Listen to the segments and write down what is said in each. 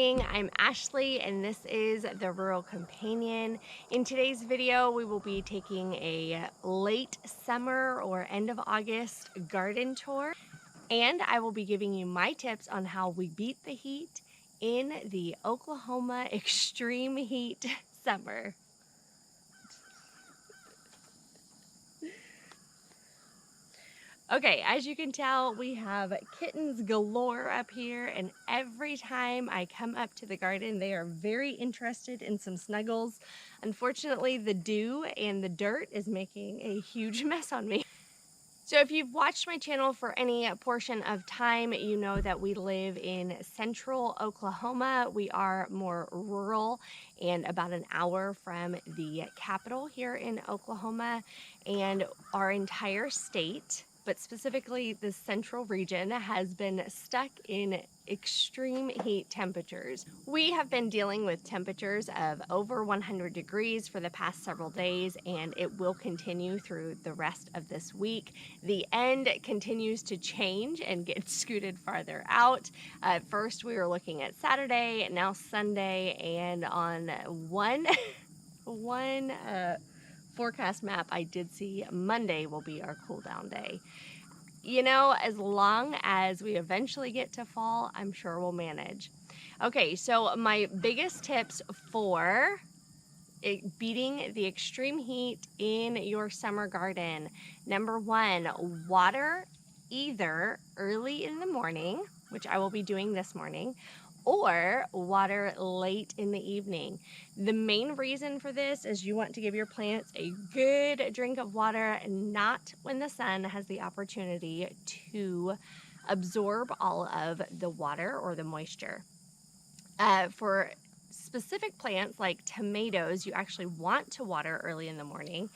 morning, I'm Ashley and this is the Rural Companion. In today's video, we will be taking a late summer or end of August garden tour, and I will be giving you my tips on how we beat the heat in the Oklahoma extreme heat summer. Okay, as you can tell, we have kittens galore up here, and every time I come up to the garden, they are very interested in some snuggles. Unfortunately, the dew and the dirt is making a huge mess on me. So if you've watched my channel for any portion of time, you know that we live in central Oklahoma. We are more rural and about an hour from the capital here in Oklahoma, and our entire state, but specifically the central region, has been stuck in extreme heat temperatures. We have been dealing with temperatures of over 100 degrees for the past several days, and it will continue through the rest of this week. The end continues to change and get scooted farther out. First we were looking at Saturday, now Sunday, and on one forecast map I did see Monday will be our cool down day. You know, as long as we eventually get to fall, I'm sure we'll manage. Okay, so my biggest tips for beating the extreme heat in your summer garden. Number one, water either early in the morning, which I will be doing this morning, or water late in the evening. The main reason for this is you want to give your plants a good drink of water, not when the sun has the opportunity to absorb all of the water or the moisture. For specific plants like tomatoes, you actually want to water early in the morning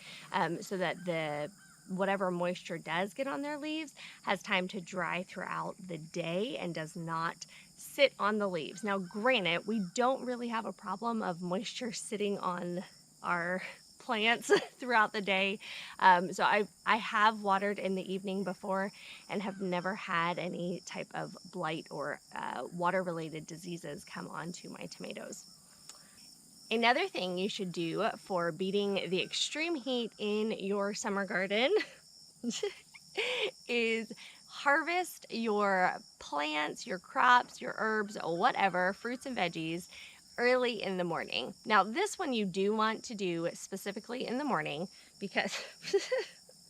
so that whatever moisture does get on their leaves has time to dry throughout the day and does not sit on the leaves. Now, granted, we don't really have a problem of moisture sitting on our plants throughout the day. So I have watered in the evening before and have never had any type of blight or water-related diseases come onto my tomatoes. Another thing you should do for beating the extreme heat in your summer garden is harvest your plants, your crops, your herbs, whatever, fruits and veggies early in the morning. Now, this one you do want to do specifically in the morning because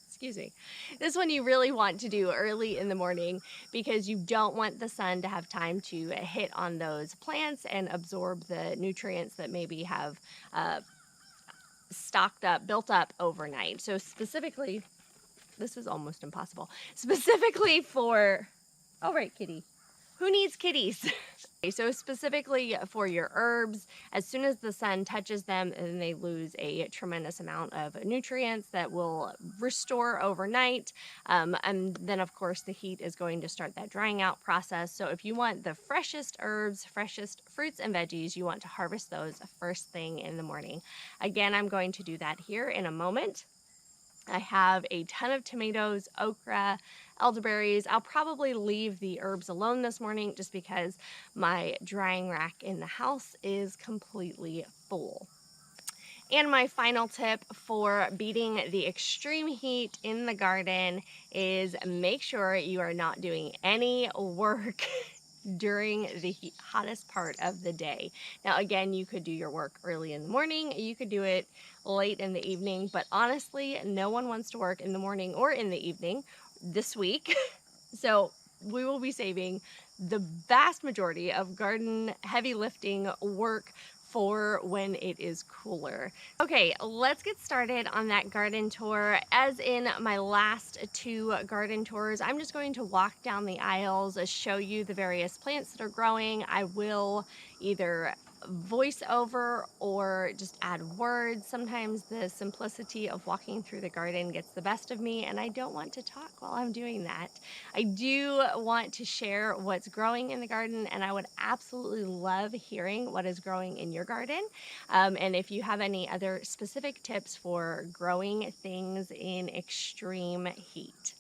excuse me. This one you really want to do early in the morning because you don't want the sun to have time to hit on those plants and absorb the nutrients that maybe have built up overnight. So specifically, this is almost impossible. Specifically for, all right, kitty. Who needs kitties? So specifically for your herbs, as soon as the sun touches them, then they lose a tremendous amount of nutrients that will restore overnight. And then of course the heat is going to start that drying out process. So if you want the freshest herbs, freshest fruits and veggies, you want to harvest those first thing in the morning. Again, I'm going to do that here in a moment. I have a ton of tomatoes, okra, elderberries. I'll probably leave the herbs alone this morning just because my drying rack in the house is completely full. And my final tip for beating the extreme heat in the garden is make sure you are not doing any work during the hottest part of the day. Now, again, you could do your work early in the morning, you could do it late in the evening, but honestly, no one wants to work in the morning or in the evening this week. So we will be saving the vast majority of garden heavy lifting work for when it is cooler. Okay, let's get started on that garden tour. As in my last two garden tours, I'm just going to walk down the aisles, show you the various plants that are growing. I will either voice over or just add words. Sometimes the simplicity of walking through the garden gets the best of me, and I don't want to talk while I'm doing that. I do want to share what's growing in the garden, and I would absolutely love hearing what is growing in your garden. And if you have any other specific tips for growing things in extreme heat.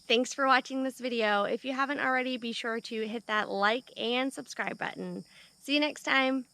Thanks for watching this video. If you haven't already, be sure to hit that like and subscribe button. See you next time.